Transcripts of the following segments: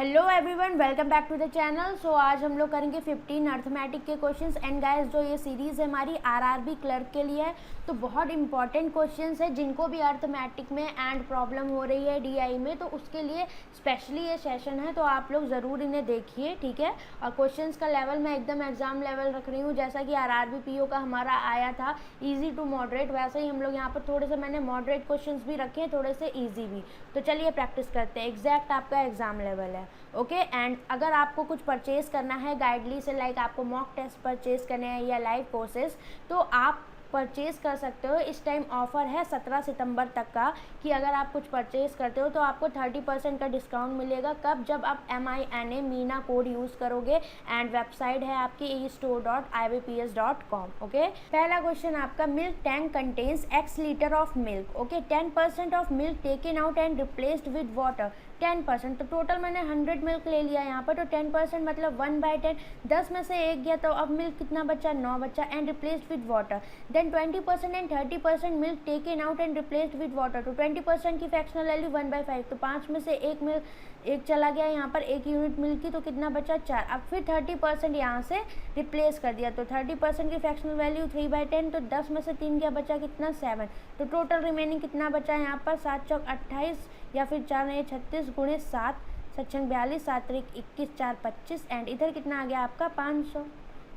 Hello everyone, welcome back to the channel. So आज हम लोग करेंगे 15 अर्थमेटिक के क्वेश्चंस। एंड गाइस, जो ये सीरीज़ है हमारी आरआरबी क्लर्क के लिए है, तो बहुत इंपॉर्टेंट क्वेश्चंस है जिनको भी अर्थमेटिक में एंड प्रॉब्लम हो रही है डीआई में, तो उसके लिए स्पेशली ये सेशन है। तो आप लोग ज़रूर इन्हें देखिए, ठीक है। और क्वेश्चंस का लेवल मैं एकदम एग्जाम लेवल रख रही हूँ, जैसा कि आरआरबी पीओ का हमारा आया था ईजी टू मॉडरेट, वैसे ही हम लोग यहाँ पर थोड़े से मैंने मॉडरेट क्वेश्चन भी रखे हैं, थोड़े से ईजी भी। तो चलिए प्रैक्टिस करते हैं, एग्जैक्ट आपका एग्जाम लेवल है। ओके एंड अगर आपको कुछ परचेज़ करना है गाइडली से, लाइक आपको मॉक टेस्ट परचेज़ करने हैं या लाइव कोर्सेज, तो आप परचेज़ कर सकते हो। इस टाइम ऑफ़र है 17 सितंबर तक का, कि अगर आप कुछ परचेज़ करते हो तो आपको 30% का डिस्काउंट मिलेगा। कब? जब आप MINA मीना कोड यूज़ करोगे। एंड वेबसाइट है आपकी e-store.ibps.com। ओके, पहला क्वेश्चन आपका, milk tank contains X litre of milk. Okay, 10% of milk taken out and replaced with water. 10%, तो टोटल मैंने 100 मिल्क ले लिया यहाँ पर, तो 10% मतलब 1/10। 10 में से 1 गया, तो अब मिल्क कितना बचा? 9 बचा। And replaced with water. Then 20% and 30% milk taken out and replaced with water, तो 20% की फ्रैक्शनल वैल्यू 1/5, तो 5 में से 1 मिल्क चला गया यहाँ पर, 1 यूनिट मिल्क की, तो कितना बचा? 4। अब फिर 30% यहाँ से रिप्लेस कर दिया, तो 30% की फ्रैक्शनल वैल्यू 3/10, तो 10 में से 3 क्या बचा? कितना? 7। तो टोटल रिमेनिंग कितना बचा यहाँ पर? 7 चौक 28, या फिर 4 9 36 गुणे 7, 7 6 42, 7 3 21, 4 25। एंड इधर कितना आ गया आपका? 500।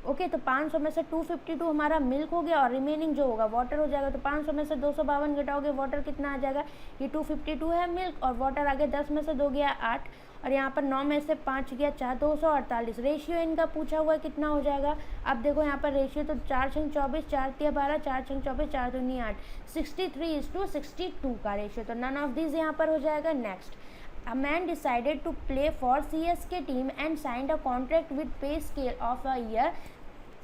ओके, तो 500 में से 252 हमारा मिल्क हो गया, और रिमेनिंग जो होगा वाटर हो जाएगा। तो 500 में से 252 घटाओगे, वाटर कितना आ जाएगा? ये 252 है मिल्क, और वाटर आ गया 10 में से 2 गया 8, और यहाँ पर 9 में से 5 गया 4, 248। रेशियो इनका पूछा हुआ है कितना हो जाएगा? अब देखो यहाँ पर रेशियो, तो 4 6 24, 4 3 12, 4 6 24, 4 2 8, 63:62 का रेशियो। तो नन ऑफ दिस यहाँ पर हो जाएगा। Next, A man decided to play for CSK team and signed a contract with pay scale of a year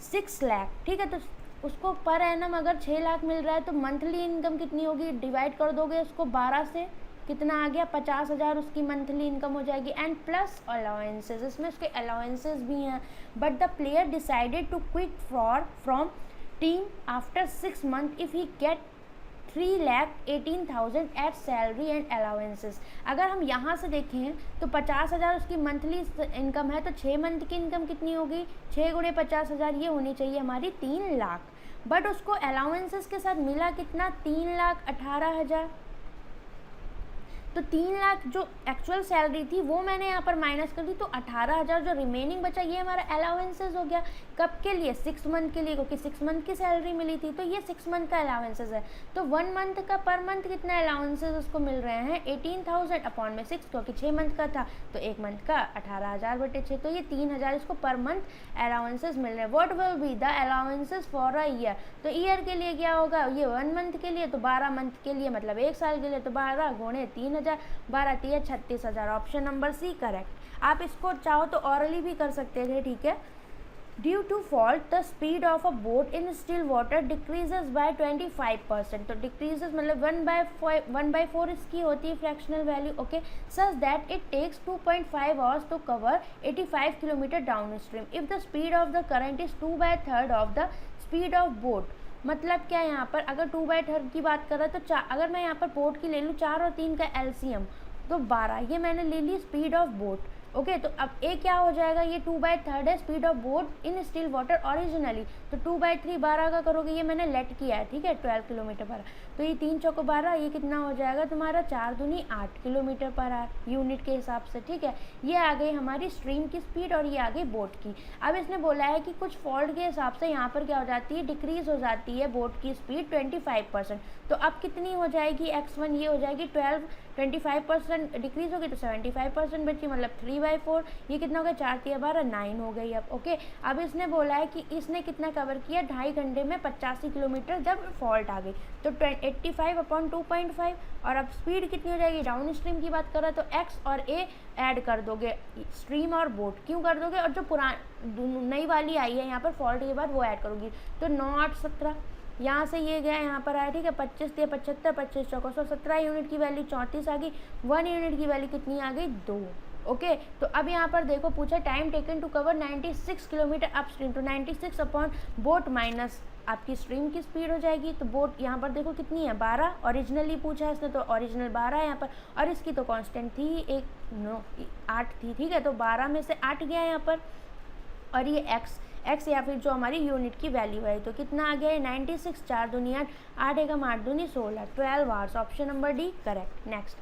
6 lakh. ठीक है, तो उसको पर एनम अगर 6 लाख मिल रहा है, तो मंथली इनकम कितनी होगी? डिवाइड कर दोगे उसको 12 से, कितना आ गया? 50,000 उसकी मंथली इनकम हो जाएगी। एंड प्लस अलाउंसेस, इसमें उसके अलाउंसेस भी हैं। But the player decided to quit from team after 6 month if he get 3,18,000 at salary and allowances. अगर हम यहाँ से देखें तो 50,000 उसकी मंथली इनकम है, तो 6 मंथ की इनकम कितनी होगी? 6 गुणे 50,000, ये होनी चाहिए हमारी 3 लाख। बट उसको अलाउंसेस के साथ मिला कितना? 3,18,000। तो 3 लाख जो एक्चुअल सैलरी थी वो मैंने यहाँ पर माइनस कर दी, तो 18,000 जो रिमेनिंग बचा, ये हमारा अलाउंसेस हो गया। कब के लिए? 6 मंथ के लिए, क्योंकि 6 मंथ की सैलरी मिली थी, तो ये 6 मंथ का अलाउंसेस है। तो 1 मंथ का पर मंथ कितना अलाउंसेस उसको मिल रहे हैं? 18,000 अपॉन में 6, क्योंकि 6 मंथ का था, तो 1 मंथ का 18,000/6, तो ये 3,000 इसको पर मंथ अलाउंसेस मिल रहे हैं। What will be the allowances for a year? तो ईयर के लिए क्या होगा? ये 1 मंथ के लिए, तो 12 मंथ के लिए मतलब 1 साल के लिए, तो 12 गुणे 3,000, 12 3 36,000। Option number C correct. आप इसको चाहो तो ऑरली भी कर सकते थे, ठीक है। Due to fault the speed of a boat in still water decreases by 25%, तो डिक्रीजेज मतलब 1/4 इसकी होती है fractional value. Okay, such that it takes 2.5 hours to cover 85 kilometre downstream if the speed of the current is 2/3 of the speed of boat. मतलब क्या है यहाँ पर? अगर 2/3 की बात कर रहा है, तो अगर मैं यहाँ पर बोट की ले लूँ, 4 और 3 का LCM, तो 12, ये मैंने ले ली स्पीड ऑफ बोट। ओके, तो अब ए क्या हो जाएगा? ये 2/3 है speed of boat in still water originally, तो 2/3 12 का करोगे, ये मैंने लेट किया है, ठीक है, 12 किलोमीटर पर, तो ये 3 चौको 12, ये कितना हो जाएगा तुम्हारा? 4 दूनी 8 किलोमीटर पर आवर यूनिट के हिसाब से, ठीक है। ये आ गई हमारी स्ट्रीम की स्पीड, और ये आ गई बोट की। अब इसने बोला है कि कुछ फॉल्ट के हिसाब से यहाँ पर क्या हो जाती है? डिक्रीज हो जाती है बोट की स्पीड 25%। तो अब कितनी हो जाएगी? x1 ये हो जाएगी 12, 25% डिक्रीज होगी, तो 75% बची, मतलब 3/4। ये कितना हो गया? 4 3 12, 9 हो गई अब। ओके, अब इसने बोला है कि इसने कितना कवर किया? 2.5 घंटे में 85 किलोमीटर जब फॉल्ट आ गई, तो 85/2.5। और अब स्पीड कितनी हो जाएगी? डाउन स्ट्रीम की बात कर रहा है, तो x और a ऐड कर दोगे, स्ट्रीम और बोट क्यों कर दोगे, और जो नई वाली आई है यहाँ पर फॉल्ट के बाद, वो ऐड करोगी, तो 9 8 17, यहाँ से ये गया यहाँ पर आया, ठीक है। 25 3 75, 25 चौको 17 यूनिट की वैल्यू 34 आ गई। 1 यूनिट की वैल्यू कितनी आ गई? 2। ओके, तो अब यहाँ पर देखो पूछा time taken to cover 96 kilometre upstream, तो 96 अपॉन बोट माइनस आपकी स्ट्रीम की स्पीड हो जाएगी। तो बोट यहाँ पर देखो कितनी है 12, ओरिजिनली पूछा है इसने तो ओरिजिनल 12 है यहाँ पर, और इसकी तो कांस्टेंट थी 8 थी, ठीक है। तो 12 में से 8 गया यहाँ पर, और ये एक्स या फिर जो हमारी यूनिट की वैल्यू है, तो कितना आ गया है 96, 4 दूनी 8, 8 एकम 8 दूनी 16, 12 hours, option number D correct. Next,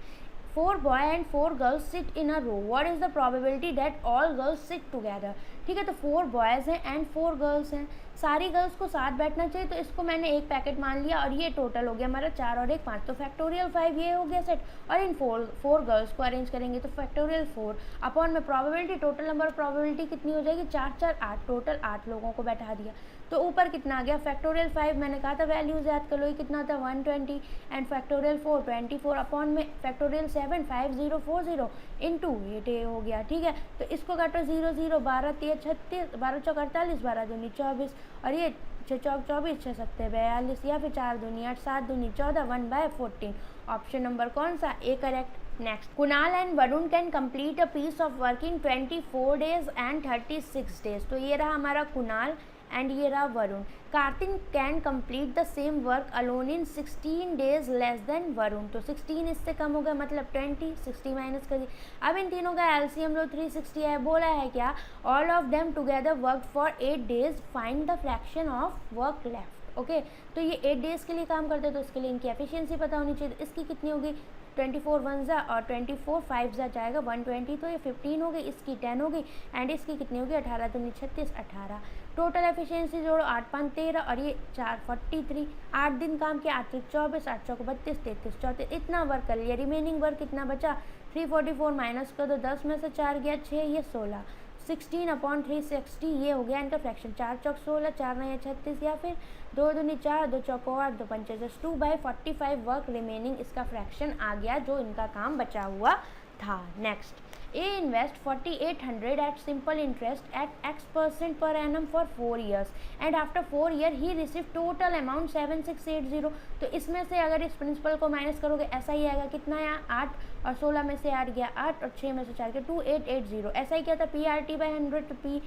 4 boy and 4 girls sit in a row, what is the probability that all girls sit together? ठीक है, तो 4 boys हैं एंड 4 girls हैं, सारी गर्ल्स को साथ बैठना चाहिए, तो इसको मैंने एक पैकेट मान लिया और ये टोटल हो गया हमारा 4 और 1 5, तो फैक्टोरियल 5 ये हो गया सेट, और इन 4 गर्ल्स को अरेंज करेंगे तो फैक्टोरियल 4 अपॉन में probability, total number of probability कितनी हो जाएगी 4 4 8, टोटल 8 लोगों को बैठा दिया। तो ऊपर कितना आ गया फैक्टोरियल 5, मैंने कहा था वैल्यूज याद कर लो, ये कितना था 120, एंड फैक्टोरियल 4 24 अपॉन में फैक्टोरियल 7 5040 इंटू ये हो गया, ठीक है। तो इसको काटो 0 0, 12 3 36, 12 चौक 48, 12 दूनी 24, और ये 6 चौक 24, 6 7 42, या फिर 4 दूनी 8, 7 दूनी 14, 1/14, ऑप्शन नंबर कौन सा A correct. Next, Kunal and Varun can complete a piece of work in 24 days and 36 days। तो ये रहा हमारा कुणाल एंड ये रहा Varun. Kartik can complete the same work alone in 16 days less than Varun, तो 16 इससे कम हो गया मतलब 20, 60 माइनस कर दी। अब इन तीनों का एलसीएम लो 360 है, बोला है क्या all of them together work for 8 days, find the fraction of work left. Okay, तो ये 8 days के लिए काम करते हैं, तो इसके लिए इनकी एफिशिएंसी पता होनी चाहिए। तो इसकी कितनी होगी 24 1 जा और 24 5 जा जाएगा 120, तो ये 15 हो गई, इसकी 10 हो गई, एंड इसकी कितनी होगी 18 दूनी 36 18, टोटल एफिशिएंसी जोड़ो 8 5 13 और ये 4 43, 8 दिन काम किया, 8 3 24, 8 चौक 32, 33 34, इतना वर्क कर लिया। रिमेनिंग वर्क कितना बचा 344 माइनस कर दो, 10 में से 4 गया 6, ये 16, 16 अपॉन 360 ये हो गया इनका फ्रैक्शन, 4 चौक 16, 4 9 36, या फिर 2 दूनी 4, 2 चौक 8, 2 पंचे 2/45 वर्क रिमेनिंग इसका फ्रैक्शन आ गया जो इनका काम बचा हुआ था। Next, A invest 4800 at simple interest at X% per annum for 4 years and after 4 year he receive total amount 7680। तो इसमें से अगर इस प्रिंसिपल को माइनस करोगे ऐसा ही आएगा, कितना है 8 और 16 में से 8 गया 8 और 6 में से 4 गया 2880। ऐसा ही क्या था PRT/100 तो P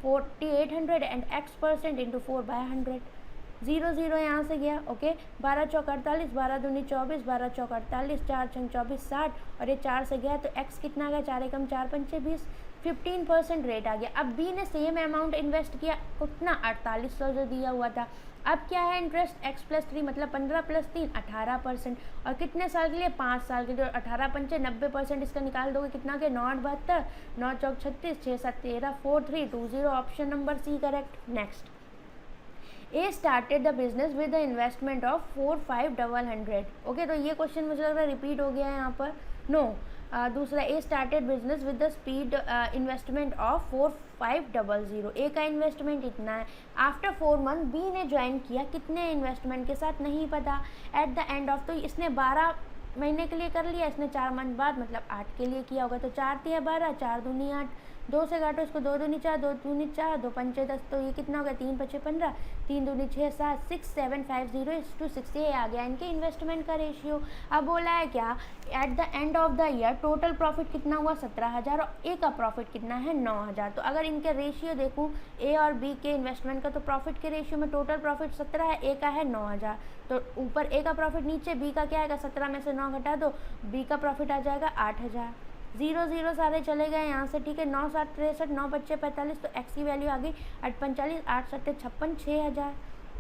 4800 एंड X% इंटू 4/100, 0 0 यहाँ से गया। ओके, 12 चौक 48, 12 दूनी 24, 12 चौक 48, 4 छंग 24 60, और ये 4 से गया तो x कितना गया 4 एकम 4 पंचे 20, 15% रेट आ गया। अब बी ने सेम अमाउंट इन्वेस्ट किया, कितना 4800 जो दिया हुआ था। अब क्या है इंटरेस्ट x + 3 मतलब 15 + 3 18%, और कितने साल के लिए 5 साल के लिए, 18 पंचे 90% इसका निकाल दोगे कितना के 9 72, 9 चौक 36, 6 7 13, 4 3 2 0, option number C correct. Next, A started the business with the investment of 4500। Okay, तो ये क्वेश्चन मुझे लग रहा है रिपीट हो गया है यहाँ पर, नो दूसरा, A started business with the speed investment of 4500, A का इन्वेस्टमेंट इतना है। आफ्टर 4 month बी ने ज्वाइन किया, कितने इन्वेस्टमेंट के साथ नहीं पता। एट द एंड ऑफ, तो इसने 12 महीने के लिए कर लिया, इसने 4 month बाद मतलब 8 के लिए किया होगा, तो 4 3 12, 4 दूनी 8, 2 से काटो इसको, 2 दूनी 4, 2 दूनी 4, 2 पंचे 10, तो ये कितना हो गया 3 5 15, 3 दूनी 6 7, 6 7 5 0 6, ये आ गया इनके इन्वेस्टमेंट का रेशियो। अब बोला है क्या at the end of the year total profit कितना हुआ 17000 और ए का प्रॉफिट कितना है 9000। तो अगर इनके रेशियो देखूँ ए और बी के इन्वेस्टमेंट का, तो प्रॉफिट के रेशियो में टोटल प्रॉफिट 17 है, ए का है 9000, तो ऊपर ए का प्रॉफिट नीचे बी का क्या आएगा 17 में से 9 घटा दो, बी का प्रॉफिट आ जाएगा 8000। 0 0 सारे चले गए यहाँ से, ठीक है। 9 7 63, 9 बच्चे 45, तो एक्स की वैल्यू आ गई 8 45, 8 7 56, 6000,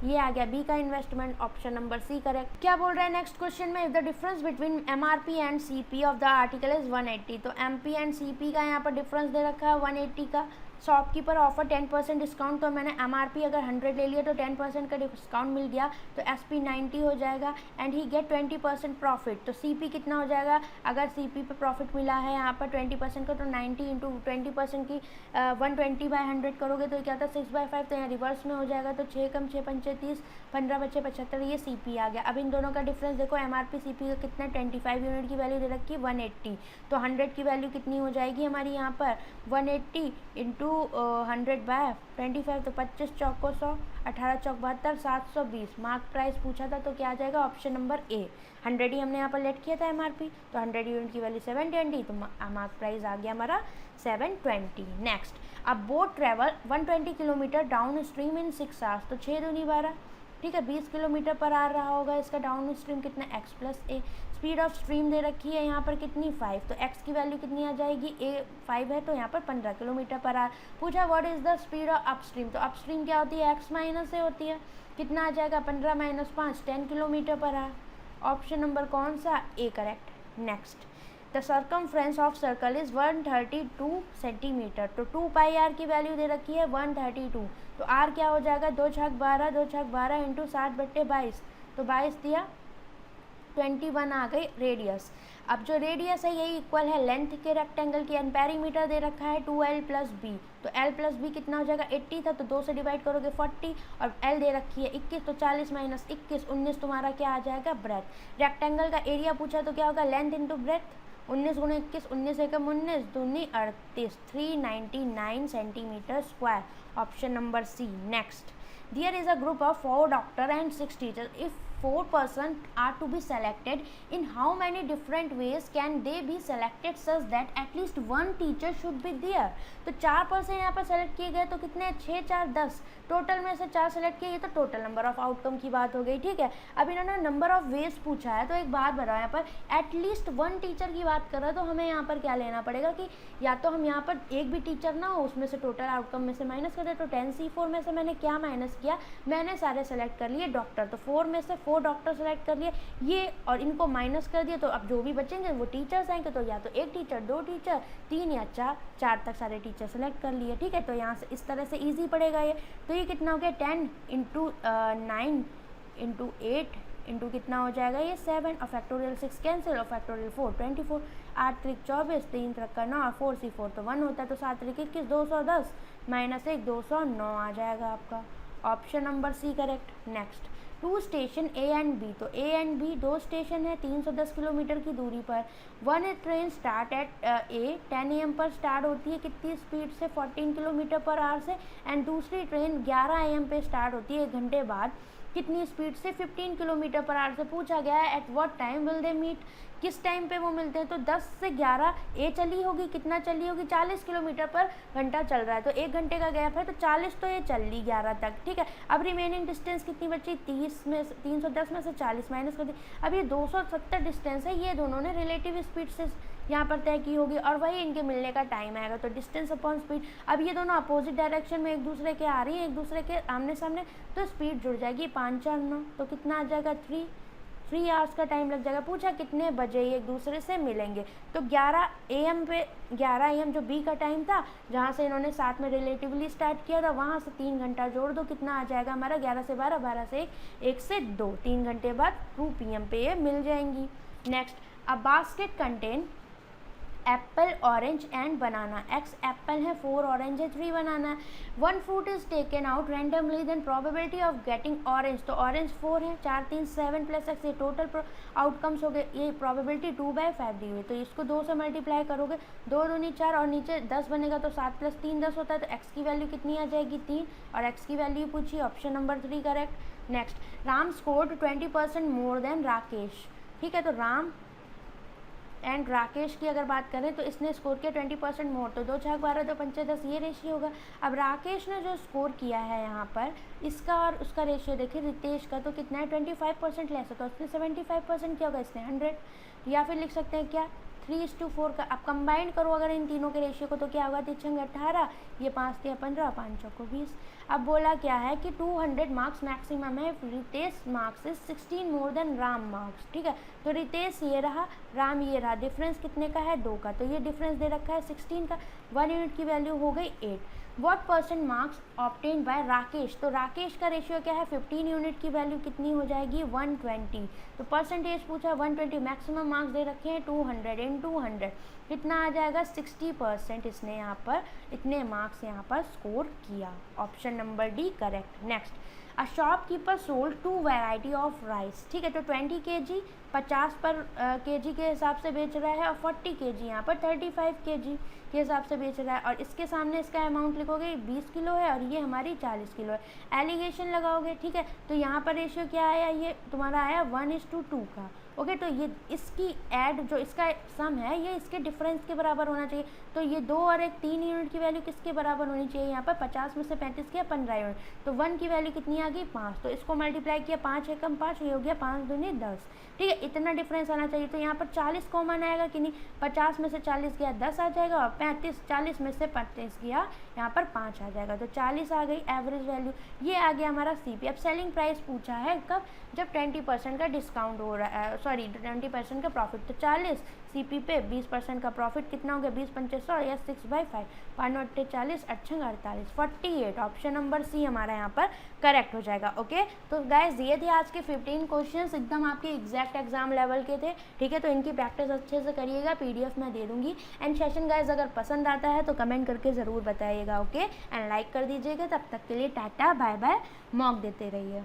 ये आ गया बी का investment, option number C correct. क्या बोल रहा है नेक्स्ट क्वेश्चन में, if the difference between MRP and CP of the article is 180। तो MP एंड CP का यहाँ पर डिफरेंस दे रखा है 180 का। शॉपकीपर ऑफर 10% डिस्काउंट, तो मैंने MRP अगर 100 ले लिया तो 10% का डिस्काउंट मिल गया, तो SP 90 हो जाएगा, एंड ही गेट 20% प्रॉफिट। तो CP कितना हो जाएगा, अगर CP पे प्रॉफिट मिला है यहाँ पर 20% का, तो 90 इंटू 20% की 120/100 करोगे तो क्या था 6/5, तो यहाँ रिवर्स में हो जाएगा, तो 6 कम 6 पंचे 30, 15 बच्चे 75, ये CP आ गया। अब इन दोनों का डिफरेंस देखो, MRP CP का कितना 25 यूनिट की वैल्यू दे रखी है 180, तो 100 की वैल्यू कितनी हो जाएगी हमारी यहाँ पर 180 इंटू 100/25, तो 25 चौक को 100, 18 चौक 72, 720। मार्क प्राइस पूछा था तो क्या आ जाएगा ऑप्शन नंबर ए। 100 ही हमने यहाँ पर लेट किया था MRP, तो 100 यूनिट की वैल्यू 720, तो मार्क प्राइस आ गया हमारा 720। नेक्स्ट, अब boat travel 120 kilometre down stream in 6 hours, तो 6 दूनी 12, ठीक है, 20 किलोमीटर पर आ रहा होगा इसका डाउन स्ट्रीम कितना, x plus A. Speed of stream दे रखी है यहाँ पर कितनी 5, तो एक्स की वैल्यू कितनी आ जाएगी, ए 5 है तो यहाँ पर 15 किलोमीटर पर आ। पूछा what is the speed of upstream, तो अपस्ट्रीम क्या होती है, एक्स माइनस ए होती है, कितना आ जाएगा 15 माइनस 5, 10 किलोमीटर पर आ। ऑप्शन नंबर कौन सा, A correct. Next, the circumference of circle is 132 centimetre, तो 2 पाई आर की वैल्यू दे रखी है 132, तो आर क्या हो जाएगा 2 छक 12, 2 छक 12 इंटू 60/22, तो 22 दिया, 21 आ गई रेडियस। अब जो रेडियस है यही इक्वल है लेंथ के रेक्टेंगल की, एंड पेरीमीटर दे रखा है 2l प्लस बी, तो l प्लस बी कितना हो जाएगा 80 था, तो 2 से डिवाइड करोगे 40, और l दे रखी है 21, तो 40 माइनस 21 19 तुम्हारा क्या आ जाएगा ब्रेथ। रेक्टेंगल का एरिया पूछा तो क्या होगा लेंथ इंटू ब्रेथ, 19 गुणे 21, 19 एकम 19 दूनी 38, 399 centimetre square. Option number C. Next, there is a group of 4 doctor and 6 teacher, if 4 persons are to be selected, in how many different ways can they be selected such that at least one teacher should be there। तो 4 person यहाँ पर select किए गए, तो कितने 6 4 10, total में से 4 select किए, ये तो टोटल नंबर ऑफ आउटकम की बात हो गई, ठीक है। अब इन्होंने नंबर ऑफ वेज पूछा है, तो एक बात बताओ, यहाँ पर एटलीस्ट 1 टीचर की बात कर रहा है, तो हमें यहाँ पर क्या लेना पड़ेगा कि या तो हम यहाँ पर एक भी टीचर ना हो, उसमें से टोटल आउटकम में से माइनस कर दे, तो 10C4 में से मैंने क्या माइनस किया, मैंने सारे सेलेक्ट कर लिए डॉक्टर, तो 4 में से 4 डॉक्टर सेलेक्ट कर लिए ये, और इनको माइनस कर दिया, तो अब जो भी बचेंगे वो टीचर्स आएंगे, तो या तो एक टीचर, 2 टीचर, 3 या 4 तक सारे टीचर सेलेक्ट कर लिए, ठीक है। तो यहाँ से इस तरह से इजी पड़ेगा ये। तो ये कितना हो गया 10 इंटू 9 इंटू 8 इंटू कितना हो जाएगा ये 7, और फैक्टोरियल 6 कैंसिल, और फैक्टोरियल 4 24, 8 त्रिक 24, 3 त्रिक का 9, और 4C4 तो 1 होता है, तो 7 त्रिक 21, 210 माइनस 1 209 आ जाएगा आपका। Option number C correct. Next, 2 station A and B, तो ए एंड बी 2 स्टेशन है 310 किलोमीटर की दूरी पर। 1 train start at A 10 AM पर स्टार्ट होती है कितनी स्पीड से 14 किलोमीटर पर आवर से, एंड दूसरी ट्रेन 11 AM पे स्टार्ट होती है 1 घंटे बाद कितनी स्पीड से 15 किलोमीटर पर आवर से। पूछा गया है at what time will they meet, किस टाइम पे वो मिलते हैं, तो 10 से 11 ए चली होगी, कितना चली होगी 40 किलोमीटर पर घंटा चल रहा है, तो 1 घंटे का गैप है, तो 40 तो ये चल ली 11 तक, ठीक है। अब रिमेनिंग डिस्टेंस कितनी बची 30 में 310 में से 40 माइनस कर दी, अब ये 270 डिस्टेंस है, ये दोनों ने रिलेटिव स्पीड से यहाँ पर तय की होगी, और वही इनके मिलने का टाइम आएगा, तो डिस्टेंस अपॉन स्पीड। अब ये दोनों अपोजिट डायरेक्शन में एक दूसरे के आ रही हैं, एक दूसरे के आमने सामने, तो स्पीड जुड़ जाएगी 5 4 9, तो कितना आ जाएगा 3 आवर्स का टाइम लग जाएगा। पूछा कितने बजे ये एक दूसरे से मिलेंगे, तो 11 AM पे 11 AM जो बी का टाइम था, जहाँ से इन्होंने साथ में रिलेटिवली स्टार्ट किया था, वहाँ से 3 घंटा जोड़ दो, कितना आ जाएगा हमारा 11 से 12, 12 से 1, 1 से 2, 3 घंटे बाद 2 PM पे ये मिल जाएंगी। Next, a basket contain apple orange and banana, X apple है 4 ऑरेंज है 3 बनाना है। 1 fruit is taken out randomly then probability of getting orange, तो ऑरेंज 4 है 4 3 7 प्लस एक्स, ये टोटल आउटकम्स हो गए, ये प्रोबेबिलिटी 2/5 दी हुई, तो इसको 2 से मल्टीप्लाई करोगे 2 दूनी 4 और नीचे 10 बनेगा, तो 7 + 3 10 होता है, तो एक्स की वैल्यू कितनी आ जाएगी 3, और एक्स की वैल्यू पूछी, option number 3 correct. Next, Ram scored 20% more than Rakesh, ठीक है, तो राम एंड राकेश की अगर बात करें तो इसने स्कोर किया 20% मोर, तो 2 6 12 2 5 10 ये रेशियो होगा। अब राकेश ने जो स्कोर किया है यहाँ पर, इसका और उसका रेशियो देखिए, रितेश का तो कितना है 25% लेस है, तो उसने 75% किया होगा, इसने 100, या फिर लिख सकते हैं क्या 3:4 का। अब कंबाइन करो अगर इन तीनों के रेशियो को, तो क्या होगा 3 18, ये 5 3 15, 5 4 20। अब बोला क्या है कि 200 मार्क्स मैक्सिमम है, Ritesh marks is 16 more than Ram marks, ठीक है। तो रितेश ये रहा, राम ये रहा, डिफरेंस कितने का है 2 का, तो ये डिफरेंस दे रखा है 16 का, 1 यूनिट की वैल्यू हो गई 8। What percent marks obtained by Rakesh, तो राकेश का रेशियो क्या है 15 यूनिट की वैल्यू कितनी हो जाएगी 120, तो परसेंटेज पूछा 120, मैक्सिमम मार्क्स दे रखे हैं 200 इन 200, कितना आ जाएगा 60%, इसने यहाँ पर इतने मार्क्स यहाँ पर स्कोर किया। Option number D correct. Next, a shopkeeper sold 2 variety of rice, ठीक है, तो 20 kg 50 पर kg के हिसाब से बेच रहा है, और 40 kg यहाँ पर 35 kg के हिसाब से बेच रहा है, और इसके सामने इसका अमाउंट लिखोगे 20 किलो है और ये हमारी 40 किलो है, एलिगेशन लगाओगे, ठीक है। तो यहाँ पर रेशियो क्या आया, ये तुम्हारा आया 1:2 का, ओके। तो ये इसकी ऐड जो इसका सम है ये इसके डिफरेंस के बराबर होना चाहिए। तो ये 2 और 1 3 यूनिट की वैल्यू किसके बराबर होनी चाहिए, यहाँ पर 50 में से 35 किया 15 यूनिट, तो 1 की वैल्यू कितनी आ गई 5, तो इसको मल्टीप्लाई किया 5 एकम 5, ये हो गया 5 दूनी 10, ठीक है। इतना डिफरेंस आना चाहिए। तो यहाँ पर 40 कॉमन आएगा कि नहीं, 50 में से 40 गया 10 आ जाएगा, और 40 में से 35 गया यहाँ पर 5 आ जाएगा, तो 40 आ गई एवरेज वैल्यू। ये आ गया हमारा CP। अब सेलिंग प्राइस पूछा है कब, जब 20% का डिस्काउंट हो रहा है, सॉरी 20% का प्रॉफिट, तो 40 CP पे 20% का प्रॉफिट कितना हो गया 20 पंचे 100 या 6/5, 5 40 अच्छे 48, 48। ऑप्शन नंबर C हमारा यहाँ पर करेक्ट हो जाएगा। ओके, तो गाइज ये थे आज के 15 क्वेश्चंस, एकदम आपके एग्जैक्ट एग्जाम लेवल के थे, ठीक है। तो इनकी प्रैक्टिस अच्छे से करिएगा, PDF मैं दे दूंगी। एंड सेशन गाइज अगर पसंद आता है तो कमेंट करके ज़रूर बताइएगा। ओके, एंड लाइक कर दीजिएगा। तब तक के लिए टाटा बाय बाय, मॉक देते रहिए।